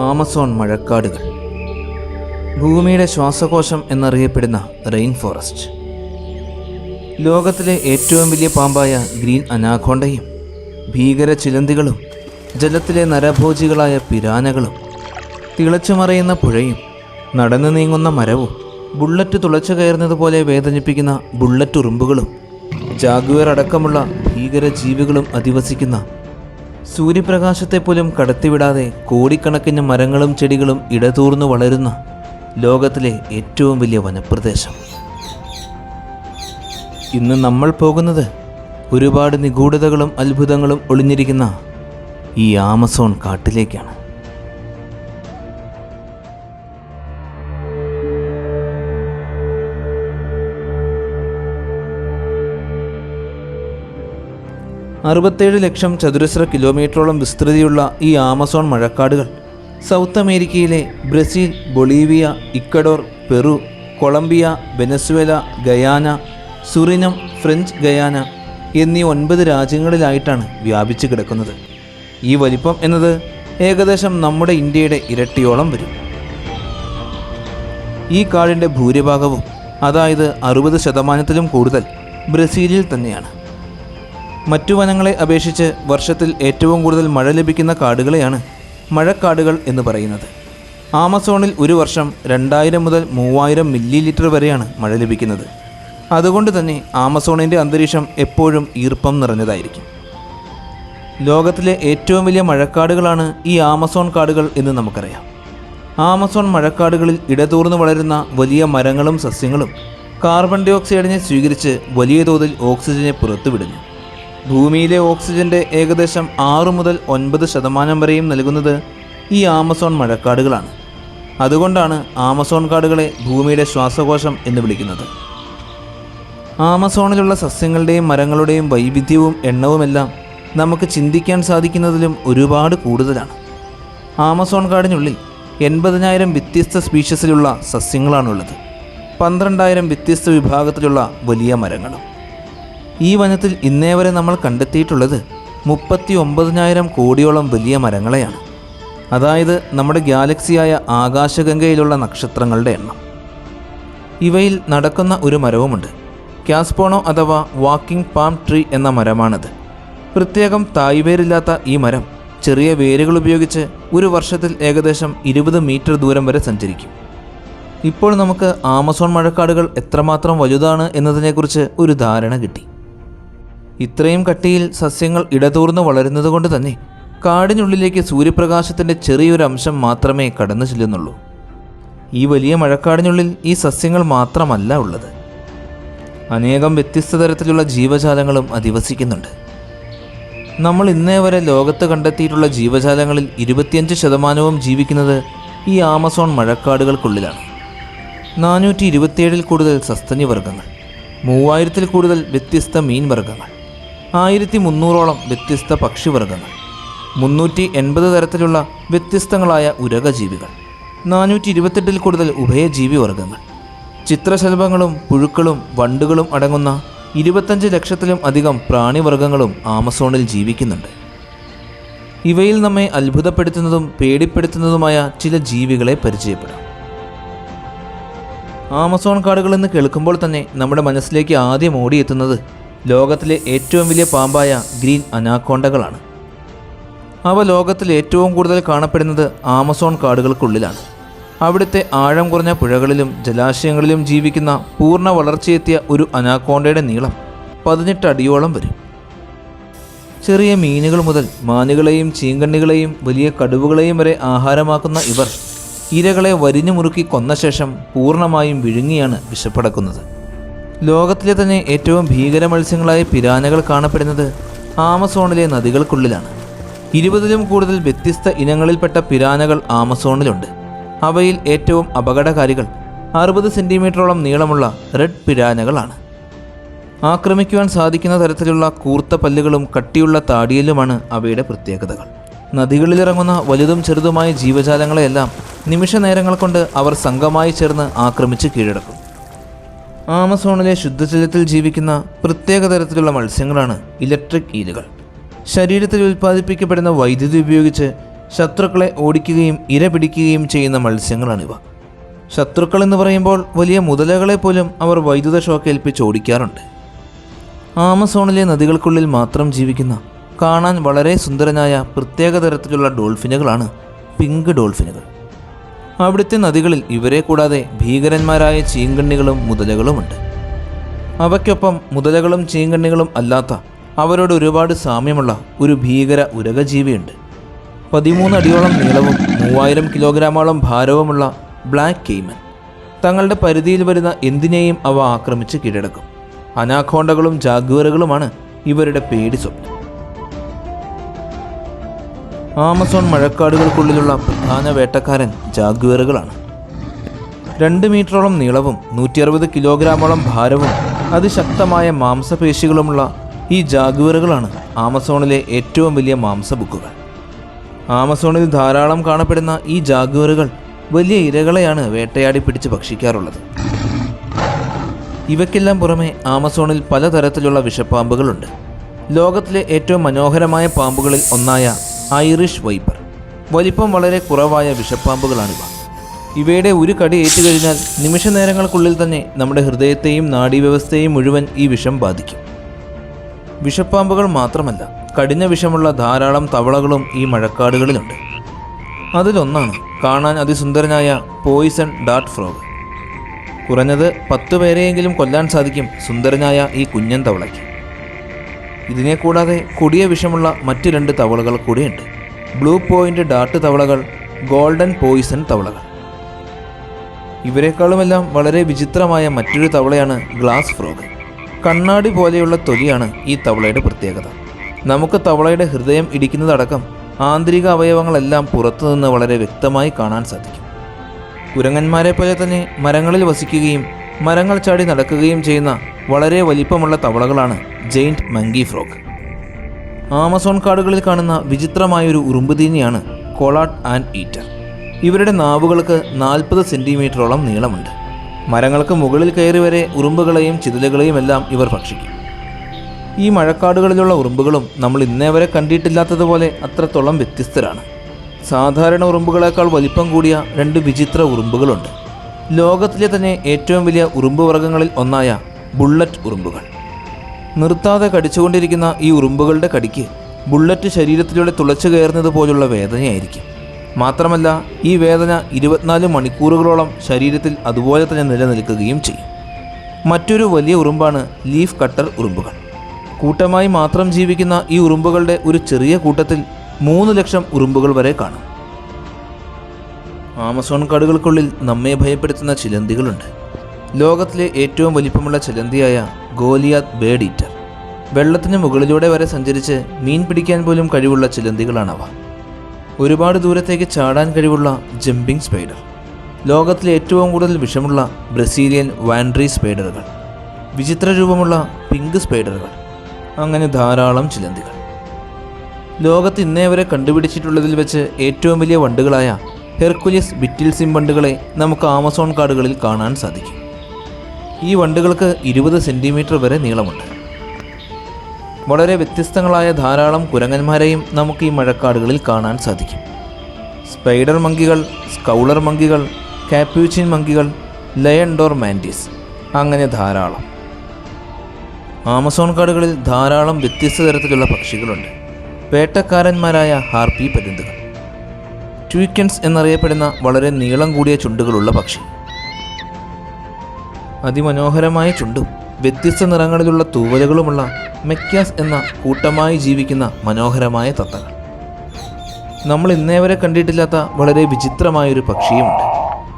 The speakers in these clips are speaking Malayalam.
ആമസോൺ മഴക്കാടുകൾ. ഭൂമിയുടെ ശ്വാസകോശം എന്നറിയപ്പെടുന്ന റെയിൻഫോറസ്റ്റ്. ലോകത്തിലെ ഏറ്റവും വലിയ പാമ്പായ ഗ്രീൻ അനാക്കോണ്ടയും ഭീകര ചിലന്തികളും ജലത്തിലെ നരഭോജികളായ പിരാനകളും തിളച്ചുമറയുന്ന പുഴയും നടന്നു നീങ്ങുന്ന മരവും ബുള്ളറ്റ് തുളച്ചു കയറുന്നതുപോലെ വേദനിപ്പിക്കുന്ന ബുള്ളറ്റ് ഉറുമ്പുകളും ജാഗ്വർ അടക്കമുള്ള ഭീകര ജീവികളും അധിവസിക്കുന്ന, സൂര്യപ്രകാശത്തെപ്പോലും കടത്തിവിടാതെ കോടിക്കണക്കിന് മരങ്ങളും ചെടികളും ഇടതൂർന്നു വളരുന്ന ലോകത്തിലെ ഏറ്റവും വലിയ വനപ്രദേശം. ഇന്ന് നമ്മൾ പോകുന്നത് ഒരുപാട് നിഗൂഢതകളും അത്ഭുതങ്ങളും ഒളിഞ്ഞിരിക്കുന്ന ഈ ആമസോൺ കാട്ടിലേക്കാണ്. അറുപത്തേഴ് ലക്ഷം ചതുരശ്ര കിലോമീറ്ററോളം വിസ്തൃതിയുള്ള ഈ ആമസോൺ മഴക്കാടുകൾ സൗത്ത് അമേരിക്കയിലെ Brazil, Bolivia, Ecuador, Peru, Colombia, Venezuela, Guyana, Suriname, French Guyana എന്നീ 9 രാജ്യങ്ങളിലായിട്ടാണ് വ്യാപിച്ചു കിടക്കുന്നത്. ഈ വലിപ്പം എന്നത് ഏകദേശം നമ്മുടെ ഇന്ത്യയുടെ ഇരട്ടിയോളം വരും. ഈ കാടിൻ്റെ ഭൂരിഭാഗവും, അതായത് 60% കൂടുതൽ ബ്രസീലിൽ തന്നെയാണ്. മറ്റു വനങ്ങളെ അപേക്ഷിച്ച് വർഷത്തിൽ ഏറ്റവും കൂടുതൽ മഴ ലഭിക്കുന്ന കാടുകളെയാണ് മഴക്കാടുകൾ എന്ന് പറയുന്നത്. ആമസോണിൽ ഒരു വർഷം 2000 മുതൽ 3000 മില്ലി ലിറ്റർ വരെയാണ് മഴ ലഭിക്കുന്നത്. അതുകൊണ്ട് തന്നെ ആമസോണിൻ്റെ അന്തരീക്ഷം എപ്പോഴും ഈർപ്പം നിറഞ്ഞതായിരിക്കും. ലോകത്തിലെ ഏറ്റവും വലിയ മഴക്കാടുകളാണ് ഈ ആമസോൺ കാടുകൾ എന്ന് നമുക്കറിയാം. ആമസോൺ മഴക്കാടുകളിൽ ഇടതൂർന്നു വളരുന്ന വലിയ മരങ്ങളും സസ്യങ്ങളും കാർബൺ ഡൈ ഓക്സൈഡിനെ സ്വീകരിച്ച് വലിയ തോതിൽ ഓക്സിജനെ പുറത്തുവിടുന്നു. ഭൂമിയിലെ ഓക്സിജൻ്റെ ഏകദേശം 6 മുതൽ 9% വരെയും നൽകുന്നത് ഈ ആമസോൺ മഴക്കാടുകളാണ്. അതുകൊണ്ടാണ് ആമസോൺ കാടുകളെ ഭൂമിയുടെ ശ്വാസകോശം എന്ന് വിളിക്കുന്നത്. ആമസോണിലുള്ള സസ്യങ്ങളുടെയും മരങ്ങളുടെയും വൈവിധ്യവും എണ്ണവുമെല്ലാം നമുക്ക് ചിന്തിക്കാൻ സാധിക്കുന്നതിലും ഒരുപാട് കൂടുതലാണ്. ആമസോൺ കാടിനുള്ളിൽ 80,000 വ്യത്യസ്ത സ്പീഷീസിലുള്ള സസ്യങ്ങളാണുള്ളത്. 12,000 വ്യത്യസ്ത വിഭാഗത്തിലുള്ള വലിയ മരങ്ങളും. ഈ വനത്തിൽ ഇന്നേ വരെ നമ്മൾ കണ്ടെത്തിയിട്ടുള്ളത് 39,000 കോടിയോളം വലിയ മരങ്ങളെയാണ്. അതായത് നമ്മുടെ ഗാലക്സിയായ ആകാശഗംഗയിലുള്ള നക്ഷത്രങ്ങളുടെ എണ്ണം. ഇവയിൽ നടക്കുന്ന ഒരു മരവുമുണ്ട്. കാസ്പോണോ അഥവാ വാക്കിംഗ് പാം ട്രീ എന്ന മരമാണത്. പ്രത്യേകം തായ്വേരില്ലാത്ത ഈ മരം ചെറിയ വേരുകൾ ഉപയോഗിച്ച് ഒരു വർഷത്തിൽ ഏകദേശം 20 മീറ്റർ ദൂരം വരെ സഞ്ചരിക്കും. ഇപ്പോൾ നമുക്ക് ആമസോൺ മഴക്കാടുകൾ എത്രമാത്രം വലുതാണ് എന്നതിനെക്കുറിച്ച് ഒരു ധാരണ കിട്ടി. ഇത്രയും കട്ടിയിൽ സസ്യങ്ങൾ ഇടതൂർന്ന് വളരുന്നത് കൊണ്ട് തന്നെ കാടിനുള്ളിലേക്ക് സൂര്യപ്രകാശത്തിൻ്റെ ചെറിയൊരു അംശം മാത്രമേ കടന്നു ചെല്ലുന്നുള്ളൂ. ഈ വലിയ മഴക്കാടിനുള്ളിൽ ഈ സസ്യങ്ങൾ മാത്രമല്ല ഉള്ളത്. അനേകം വ്യത്യസ്ത തരത്തിലുള്ള ജീവജാലങ്ങളും അധിവസിക്കുന്നുണ്ട്. നമ്മൾ ഇന്നേ വരെ ലോകത്ത് കണ്ടെത്തിയിട്ടുള്ള ജീവജാലങ്ങളിൽ 25% ജീവിക്കുന്നത് ഈ ആമസോൺ മഴക്കാടുകൾക്കുള്ളിലാണ്. 427 കൂടുതൽ സസ്തനിവർഗ്ഗങ്ങൾ, 3000 കൂടുതൽ വ്യത്യസ്ത മീൻ വർഗ്ഗങ്ങൾ, 1300ഓളം വ്യത്യസ്ത പക്ഷിവർഗ്ഗങ്ങൾ, 380 തരത്തിലുള്ള വ്യത്യസ്തങ്ങളായ ഉരകജീവികൾ, 428 കൂടുതൽ ഉഭയജീവി വർഗ്ഗങ്ങൾ, ചിത്രശലഭങ്ങളും പുഴുക്കളും വണ്ടുകളും അടങ്ങുന്ന 25 ലക്ഷത്തിലും അധികം പ്രാണിവർഗ്ഗങ്ങളും ആമസോണിൽ ജീവിക്കുന്നുണ്ട്. ഇവയിൽ നമ്മെ അത്ഭുതപ്പെടുത്തുന്നതും പേടിപ്പെടുത്തുന്നതുമായ ചില ജീവികളെ പരിചയപ്പെടാം. ആമസോൺ കാടുകളെന്ന് കേൾക്കുമ്പോൾ തന്നെ നമ്മുടെ മനസ്സിലേക്ക് ആദ്യം ഓടിയെത്തുന്നത് ലോകത്തിലെ ഏറ്റവും വലിയ പാമ്പായ ഗ്രീൻ അനാക്കോണ്ടകളാണ്. അവ ലോകത്തിൽ ഏറ്റവും കൂടുതൽ കാണപ്പെടുന്നത് ആമസോൺ കാടുകൾക്കുള്ളിലാണ്. അവിടുത്തെ ആഴം കുറഞ്ഞ പുഴകളിലും ജലാശയങ്ങളിലും ജീവിക്കുന്ന പൂർണ്ണ വളർച്ചയെത്തിയ ഒരു അനാക്കോണ്ടയുടെ നീളം 18 അടിയോളം വരും. ചെറിയ മീനുകൾ മുതൽ മാനുകളെയും ചീങ്കണ്ണികളെയും വലിയ കടുവകളെയും വരെ ആഹാരമാക്കുന്ന ഇവർ ഇരകളെ വരിഞ്ഞു മുറുക്കി കൊന്ന ശേഷം പൂർണ്ണമായും വിഴുങ്ങിയാണ് വിശപ്പടക്കുന്നത്. ലോകത്തിലെ തന്നെ ഏറ്റവും ഭീകര മത്സ്യങ്ങളായ പിരാനകൾ കാണപ്പെടുന്നത് ആമസോണിലെ നദികൾക്കുള്ളിലാണ്. 20ലും കൂടുതൽ വ്യത്യസ്ത ഇനങ്ങളിൽപ്പെട്ട പിരാനകൾ ആമസോണിലുണ്ട്. അവയിൽ ഏറ്റവും അപകടകാരികൾ 60 സെൻറ്റിമീറ്ററോളം നീളമുള്ള റെഡ് പിരാനകളാണ്. ആക്രമിക്കുവാൻ സാധിക്കുന്ന തരത്തിലുള്ള കൂർത്ത പല്ലുകളും കട്ടിയുള്ള താടിയലുമാണ് അവയുടെ പ്രത്യേകതകൾ. നദികളിലിറങ്ങുന്ന വലുതും ചെറുതുമായ ജീവജാലങ്ങളെയെല്ലാം നിമിഷ നേരങ്ങൾ കൊണ്ട് അവർ സംഘമായി ചേർന്ന് ആക്രമിച്ച് കീഴടക്കും. ആമസോണിലെ ശുദ്ധജലത്തിൽ ജീവിക്കുന്ന പ്രത്യേക തരത്തിലുള്ള മത്സ്യങ്ങളാണ് ഇലക്ട്രിക് ഈലുകൾ. ശരീരത്തിൽ ഉൽപ്പാദിപ്പിക്കപ്പെടുന്ന വൈദ്യുതി ഉപയോഗിച്ച് ശത്രുക്കളെ ഓടിക്കുകയും ഇര പിടിക്കുകയും ചെയ്യുന്ന മത്സ്യങ്ങളാണിവ. ശത്രുക്കൾ എന്ന് പറയുമ്പോൾ വലിയ മുതലകളെ പോലും അവർ വൈദ്യുത ഷോക്ക് ഏൽപ്പിച്ച് ഓടിക്കാറുണ്ട്. ആമസോണിലെ നദികൾക്കുള്ളിൽ മാത്രം ജീവിക്കുന്ന കാണാൻ വളരെ സുന്ദരനായ പ്രത്യേക തരത്തിലുള്ള ഡോൾഫിനുകളാണ് പിങ്ക് ഡോൾഫിനുകൾ. അവിടുത്തെ നദികളിൽ ഇവരെ കൂടാതെ ഭീകരന്മാരായ ചീങ്കണ്ണികളും മുതലകളുമുണ്ട്. അവയ്ക്കൊപ്പം മുതലകളും ചീങ്കണ്ണികളും അല്ലാത്ത അവരോട് ഒരുപാട് സാമ്യമുള്ള ഒരു ഭീകര ഉരകജീവിയുണ്ട്. 13 അടിയോളം നീളവും 3000 കിലോഗ്രാമോളം ഭാരവുമുള്ള ബ്ലാക്ക് കെയ്മൻ. തങ്ങളുടെ പരിധിയിൽ വരുന്ന എന്തിനേയും അവ ആക്രമിച്ച് കീഴടക്കും. അനാക്കോണ്ടകളും ജാഗ്വറുകളുമാണ് ഇവരുടെ പേടി സ്വപ്നം. ആമസോൺ മഴക്കാടുകൾക്കുള്ളിലുള്ള പ്രധാന വേട്ടക്കാരൻ ജാഗ്വറുകളാണ്. 2 മീറ്ററോളം നീളവും 160 കിലോഗ്രാമോളം ഭാരവും അതിശക്തമായ മാംസപേശികളുമുള്ള ഈ ജാഗ്വറുകളാണ് ആമസോണിലെ ഏറ്റവും വലിയ മാംസബുക്കുകൾ. ആമസോണിൽ ധാരാളം കാണപ്പെടുന്ന ഈ ജാഗ്വറുകൾ വലിയ ഇരകളെയാണ് വേട്ടയാടി പിടിച്ച് ഭക്ഷിക്കാറുള്ളത്. ഇവയ്ക്കെല്ലാം പുറമെ ആമസോണിൽ പലതരത്തിലുള്ള വിഷപ്പാമ്പുകളുണ്ട്. ലോകത്തിലെ ഏറ്റവും മനോഹരമായ പാമ്പുകളിൽ ഒന്നായ ഐറിഷ് വൈപ്പർ. വലിപ്പം വളരെ കുറവായ വിഷപ്പാമ്പുകളാണിവ. ഇവയുടെ ഒരു കടി ഏറ്റുകഴിഞ്ഞാൽ നിമിഷ നേരങ്ങൾക്കുള്ളിൽ തന്നെ നമ്മുടെ ഹൃദയത്തെയും നാഡീവ്യവസ്ഥയെയും മുഴുവൻ ഈ വിഷം ബാധിക്കും. വിഷപ്പാമ്പുകൾ മാത്രമല്ല, കഠിന വിഷമുള്ള ധാരാളം തവളകളും ഈ മഴക്കാടുകളിലുണ്ട്. അതിലൊന്നാണ് കാണാൻ അതിസുന്ദരനായ പോയിസൺ ഡാർട്ട് ഫ്രോഗ്. കുറഞ്ഞത് 10 പേരെയെങ്കിലും കൊല്ലാൻ സാധിക്കും സുന്ദരനായ ഈ കുഞ്ഞൻ തവളയ്ക്ക്. ഇതിനെ കൂടാതെ കൊടിയ വിഷമുള്ള മറ്റ് 2 തവളകൾ കൂടിയുണ്ട്. ബ്ലൂ പോയിൻ്റ് ഡാർട്ട് തവളകൾ, ഗോൾഡൻ പോയിസൺ തവളകൾ. ഇവരെക്കാളുമെല്ലാം വളരെ വിചിത്രമായ മറ്റൊരു തവളയാണ് ഗ്ലാസ് ഫ്രോഗ്. കണ്ണാടി പോലെയുള്ള തൊലിയാണ് ഈ തവളയുടെ പ്രത്യേകത. നമുക്ക് തവളയുടെ ഹൃദയം ഇടിക്കുന്നതടക്കം ആന്തരിക അവയവങ്ങളെല്ലാം പുറത്തുനിന്ന് വളരെ വ്യക്തമായി കാണാൻ സാധിക്കും. കുരങ്ങന്മാരെ പോലെ തന്നെ മരങ്ങളിൽ വസിക്കുകയും മരങ്ങൾ ചാടി നടക്കുകയും ചെയ്യുന്ന വളരെ വലിപ്പമുള്ള തവളകളാണ് ജെയിൻറ്റ് മങ്കി ഫ്രോഗ്. ആമസോൺ കാടുകളിൽ കാണുന്ന വിചിത്രമായൊരു ഉറുമ്പുതീനിയാണ് കൊളാട്ട് ആൻഡ് ഈറ്റർ. ഇവരുടെ നാവുകൾക്ക് 40 സെൻറ്റിമീറ്ററോളം നീളമുണ്ട്. മരങ്ങൾക്ക് മുകളിൽ കയറി വരെ ഉറുമ്പുകളെയും ചിതലുകളെയും എല്ലാം ഇവർ ഭക്ഷിക്കും. ഈ മഴക്കാടുകളിലുള്ള ഉറുമ്പുകളും നമ്മൾ ഇന്നേ വരെ കണ്ടിട്ടില്ലാത്തതുപോലെ അത്രത്തോളം വ്യത്യസ്തരാണ്. സാധാരണ ഉറുമ്പുകളേക്കാൾ വലിപ്പം കൂടിയ 2 വിചിത്ര ഉറുമ്പുകളുണ്ട്. ലോകത്തിലെ തന്നെ ഏറ്റവും വലിയ ഉറുമ്പ് വർഗ്ഗങ്ങളിൽ ഒന്നായ ബുള്ളറ്റ് ഉറുമ്പുകൾ. നിർത്താതെ കടിച്ചുകൊണ്ടിരിക്കുന്ന ഈ ഉറുമ്പുകളുടെ കടിക്ക് ബുള്ളറ്റ് ശരീരത്തിലൂടെ തുളച്ചു കയറുന്നത് പോലുള്ള വേദനയായിരിക്കും. മാത്രമല്ല, ഈ വേദന 24 മണിക്കൂറുകളോളം ശരീരത്തിൽ അതുപോലെ തന്നെ നിലനിൽക്കുകയും ചെയ്യും. മറ്റൊരു വലിയ ഉറുമ്പാണ് ലീഫ് കട്ടർ ഉറുമ്പുകൾ. കൂട്ടമായി മാത്രം ജീവിക്കുന്ന ഈ ഉറുമ്പുകളുടെ ഒരു ചെറിയ കൂട്ടത്തിൽ 3 ലക്ഷം ഉറുമ്പുകൾ വരെ കാണും. ആമസോൺ കാടുകൾക്കുള്ളിൽ നമ്മെ ഭയപ്പെടുത്തുന്ന ചിലന്തികളുണ്ട്. ലോകത്തിലെ ഏറ്റവും വലിപ്പമുള്ള ചിലന്തിയായ ഗോലിയാത്ത് ബേർഡ് ഈറ്റർ. വെള്ളത്തിന് മുകളിലൂടെ വരെ സഞ്ചരിച്ച് മീൻ പിടിക്കാൻ പോലും കഴിവുള്ള ചിലന്തികളാണവ. ഒരുപാട് ദൂരത്തേക്ക് ചാടാൻ കഴിവുള്ള ജമ്പിംഗ് സ്പൈഡർ. ലോകത്തിലെ ഏറ്റവും കൂടുതൽ വിഷമുള്ള ബ്രസീലിയൻ വാൻഡ്രി സ്പൈഡറുകൾ. വിചിത്ര രൂപമുള്ള പിങ്ക് സ്പൈഡറുകൾ. അങ്ങനെ ധാരാളം ചിലന്തികൾ. ലോകത്ത് ഇന്നേ വരെ കണ്ടുപിടിച്ചിട്ടുള്ളതിൽ വെച്ച് ഏറ്റവും വലിയ വണ്ടുകളായ ഹെർക്കുലിസ് ബിറ്റിൽസിം വണ്ടുകളെ നമുക്ക് ആമസോൺ കാടുകളിൽ കാണാൻ സാധിക്കും. ഈ വണ്ടുകൾക്ക് 20 സെൻറ്റിമീറ്റർ വരെ നീളമുണ്ട്. വളരെ വ്യത്യസ്തങ്ങളായ ധാരാളം കുരങ്ങന്മാരെയും നമുക്ക് ഈ മഴക്കാടുകളിൽ കാണാൻ സാധിക്കും. സ്പൈഡർ മങ്കികൾ, സ്കൗളർ മങ്കികൾ, കാപ്യൂച്ചിൻ മങ്കികൾ, ലയൺ ഡോർ മാൻറ്റീസ്, അങ്ങനെ ധാരാളം. ആമസോൺ കാടുകളിൽ ധാരാളം വ്യത്യസ്ത തരത്തിലുള്ള പക്ഷികളുണ്ട്. വേട്ടക്കാരന്മാരായ ഹാർപ്പി പരുന്തുകൾ. ട്വീക്കൻസ് എന്നറിയപ്പെടുന്ന വളരെ നീളം കൂടിയ ചുണ്ടുകളുള്ള പക്ഷി. അതിമനോഹരമായ ചുണ്ടും വ്യത്യസ്ത നിറങ്ങളിലുള്ള തൂവലുകളുമുള്ള മെക്യാസ് എന്ന കൂട്ടമായി ജീവിക്കുന്ന മനോഹരമായ തത്തകൾ. നമ്മൾ ഇന്നേ വരെ കണ്ടിട്ടില്ലാത്ത വളരെ വിചിത്രമായൊരു പക്ഷിയുമുണ്ട്.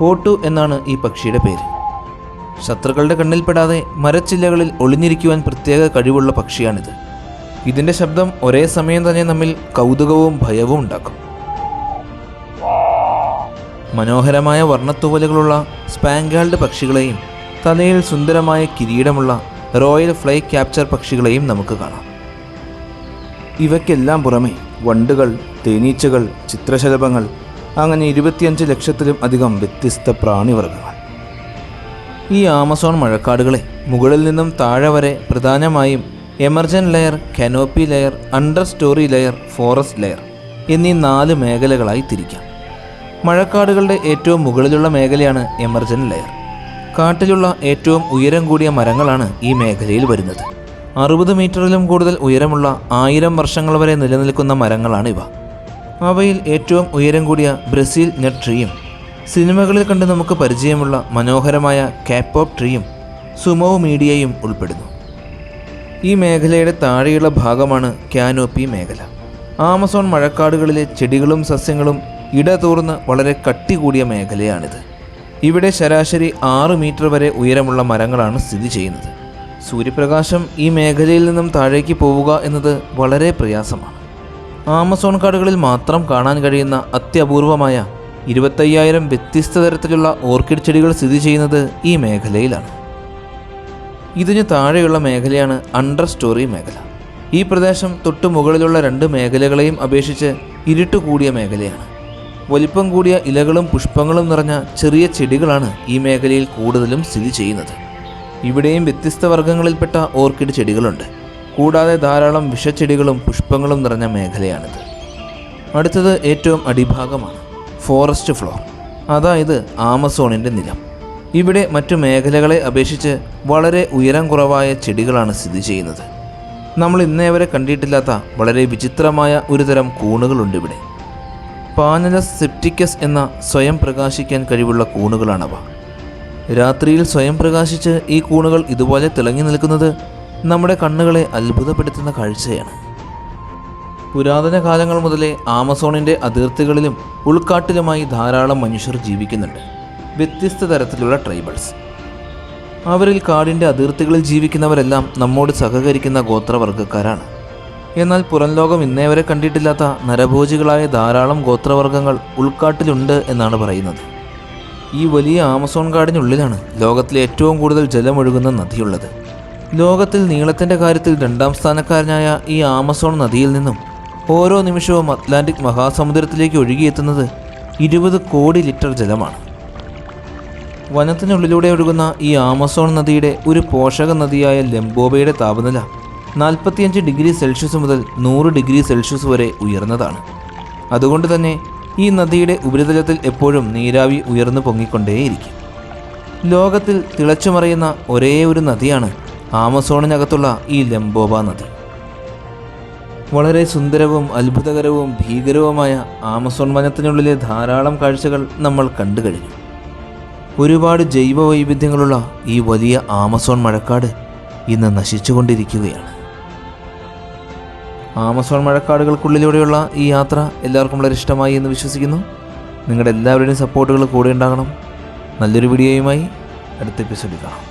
ഓട്ടു എന്നാണ് ഈ പക്ഷിയുടെ പേര്. ശത്രുക്കളുടെ കണ്ണിൽപ്പെടാതെ മരച്ചില്ലകളിൽ ഒളിഞ്ഞിരിക്കുവാൻ പ്രത്യേക കഴിവുള്ള പക്ഷിയാണിത്. ഇതിൻ്റെ ശബ്ദം ഒരേ സമയം തന്നെ നമ്മിൽ കൗതുകവും ഭയവും ഉണ്ടാക്കും. മനോഹരമായ വർണ്ണത്തൂവലുകളുള്ള സ്പാങ്കാൾഡ് പക്ഷികളെയും തലയിൽ സുന്ദരമായ കിരീടമുള്ള റോയൽ ഫ്ലൈ ക്യാപ്ചർ പക്ഷികളെയും നമുക്ക് കാണാം. ഇവയ്ക്കെല്ലാം പുറമെ വണ്ടുകൾ, തേനീച്ചകൾ, ചിത്രശലഭങ്ങൾ, അങ്ങനെ 25 ലക്ഷത്തിലും അധികം വ്യത്യസ്ത പ്രാണിവർഗ്ഗങ്ങൾ. ഈ ആമസോൺ മഴക്കാടുകളെ മുകളിൽ നിന്നും താഴെ വരെ പ്രധാനമായും emergent layer, canopy layer, understory layer, forest layer എന്നീ 4 മേഖലകളായി തിരിക്കാം. മഴക്കാടുകളുടെ ഏറ്റവും മുകളിലുള്ള മേഖലയാണ് എമർജന്റ് ലെയർ. കാട്ടിലുള്ള ഏറ്റവും ഉയരം കൂടിയ മരങ്ങളാണ് ഈ മേഖലയിൽ വരുന്നത്. 60 മീറ്ററിലും കൂടുതൽ ഉയരമുള്ള 1000 വർഷങ്ങൾ വരെ നിലനിൽക്കുന്ന മരങ്ങളാണ് ഇവ. അവയിൽ ഏറ്റവും ഉയരം കൂടിയ ബ്രസീൽ നെറ്റ് ട്രീയും സിനിമകളിൽ കണ്ട് നമുക്ക് പരിചയമുള്ള മനോഹരമായ കാപ്പോപ്പ് ട്രീയും സുമോ മീഡിയയും ഉൾപ്പെടുന്നു. ഈ മേഖലയുടെ താഴെയുള്ള ഭാഗമാണ് കാനോപ്പി മേഖല. ആമസോൺ മഴക്കാടുകളിലെ ചെടികളും സസ്യങ്ങളും ഇടതൂർന്ന് വളരെ കട്ടി കൂടിയ മേഖലയാണിത്. ഇവിടെ ശരാശരി 6 മീറ്റർ വരെ ഉയരമുള്ള മരങ്ങളാണ് സ്ഥിതി ചെയ്യുന്നത്. സൂര്യപ്രകാശം ഈ മേഖലയിൽ നിന്നും താഴേക്ക് പോവുക എന്നത് വളരെ പ്രയാസമാണ്. ആമസോൺ കാടുകളിൽ മാത്രം കാണാൻ കഴിയുന്ന അത്യപൂർവമായ 25,000 വ്യത്യസ്ത തരത്തിലുള്ള ഓർക്കിഡ് ചെടികൾ സ്ഥിതി ചെയ്യുന്നത് ഈ മേഖലയിലാണ്. ഇതിന് താഴെയുള്ള മേഖലയാണ് അണ്ടർ സ്റ്റോറി മേഖല. ഈ പ്രദേശം തൊട്ടു മുകളിലുള്ള 2 മേഖലകളെയും അപേക്ഷിച്ച് ഇരുട്ട് കൂടിയ മേഖലയാണ്. വലിപ്പം കൂടിയ ഇലകളും പുഷ്പങ്ങളും നിറഞ്ഞ ചെറിയ ചെടികളാണ് ഈ മേഖലയിൽ കൂടുതലും സ്ഥിതി ചെയ്യുന്നത്. ഇവിടെയും വ്യത്യസ്ത വർഗ്ഗങ്ങളിൽപ്പെട്ട ഓർക്കിഡ് ചെടികളുണ്ട്. കൂടാതെ ധാരാളം വിഷച്ചെടികളും പുഷ്പങ്ങളും നിറഞ്ഞ മേഖലയാണിത്. അടുത്തത് ഏറ്റവും അടിഭാഗമാണ് ഫോറസ്റ്റ് ഫ്ലോർ, അതായത് ആമസോണിൻ്റെ നിലം. ഇവിടെ മറ്റു മേഖലകളെ അപേക്ഷിച്ച് വളരെ ഉയരം കുറവായ ചെടികളാണ് സ്ഥിതി ചെയ്യുന്നത്. നമ്മൾ ഇന്നേ വരെ കണ്ടിട്ടില്ലാത്ത വളരെ വിചിത്രമായ ഒരുതരം കൂണുകളുണ്ട് ഇവിടെ. പാനലസ് സെപ്റ്റിക്കസ് എന്ന സ്വയം പ്രകാശിക്കാൻ കഴിവുള്ള കൂണുകളാണവ. രാത്രിയിൽ സ്വയം പ്രകാശിച്ച് ഈ കൂണുകൾ ഇതുപോലെ തിളങ്ങി നിൽക്കുന്നത് നമ്മുടെ കണ്ണുകളെ അത്ഭുതപ്പെടുത്തുന്ന കാഴ്ചയാണ്. പുരാതന കാലങ്ങൾ മുതലേ ആമസോണിൻ്റെ അതിർത്തികളിലും ഉൾക്കാട്ടിലുമായി ധാരാളം മനുഷ്യർ ജീവിക്കുന്നുണ്ട്. വ്യത്യസ്ത തരത്തിലുള്ള ട്രൈബൽസ്. അവരിൽ കാടിൻ്റെ അതിർത്തികളിൽ ജീവിക്കുന്നവരെല്ലാം നമ്മോട് സഹകരിക്കുന്ന ഗോത്രവർഗ്ഗക്കാരാണ്. എന്നാൽ പുറം ലോകം ഇന്നേ വരെ കണ്ടിട്ടില്ലാത്ത നരഭോജികളായ ധാരാളം ഗോത്രവർഗ്ഗങ്ങൾ ഉൾക്കാട്ടിലുണ്ട് എന്നാണ് പറയുന്നത്. ഈ വലിയ ആമസോൺ കാടിനുള്ളിലാണ് ലോകത്തിലെ ഏറ്റവും കൂടുതൽ ജലമൊഴുകുന്ന നദിയുള്ളത്. ലോകത്തിൽ നീളത്തിൻ്റെ കാര്യത്തിൽ 2ാം സ്ഥാനക്കാരനായ ഈ ആമസോൺ നദിയിൽ നിന്നും ഓരോ നിമിഷവും അറ്റ്ലാന്റിക് മഹാസമുദ്രത്തിലേക്ക് ഒഴുകിയെത്തുന്നത് 20 കോടി ലിറ്റർ ജലമാണ്. വനത്തിനുള്ളിലൂടെ ഒഴുകുന്ന ഈ ആമസോൺ നദിയുടെ ഒരു പോഷക നദിയായ ലെംബോബയുടെ താപനില 45 ഡിഗ്രി സെൽഷ്യസ് മുതൽ 100 ഡിഗ്രി സെൽഷ്യസ് വരെ ഉയർന്നതാണ്. അതുകൊണ്ട് തന്നെ ഈ നദിയുടെ ഉപരിതലത്തിൽ എപ്പോഴും നീരാവി ഉയർന്നു പൊങ്ങിക്കൊണ്ടേയിരിക്കും. ലോകത്തിൽ തിളച്ചുമറിയുന്ന ഒരേ ഒരു നദിയാണ് ആമസോണിനകത്തുള്ള ഈ ലെംബോബ നദി. വളരെ സുന്ദരവും അത്ഭുതകരവും ഭീകരവുമായ ആമസോൺ വനത്തിനുള്ളിലെ ധാരാളം കാഴ്ചകൾ നമ്മൾ കണ്ടു കഴിഞ്ഞു. ഒരുപാട് ജൈവ വൈവിധ്യങ്ങളുള്ള ഈ വലിയ ആമസോൺ മഴക്കാട് ഇന്ന് നശിച്ചുകൊണ്ടിരിക്കുകയാണ്. ആമസോൺ മഴക്കാടുകൾക്കുള്ളിലൂടെയുള്ള ഈ യാത്ര എല്ലാവർക്കും വളരെ ഇഷ്ടമായി എന്ന് വിശ്വസിക്കുന്നു. നിങ്ങളുടെ എല്ലാവരുടെയും സപ്പോർട്ടുകൾ കൂടെ ഉണ്ടാകണം. നല്ലൊരു വീഡിയോയുമായി അടുത്ത എപ്പിസോഡിൽ കാണാം.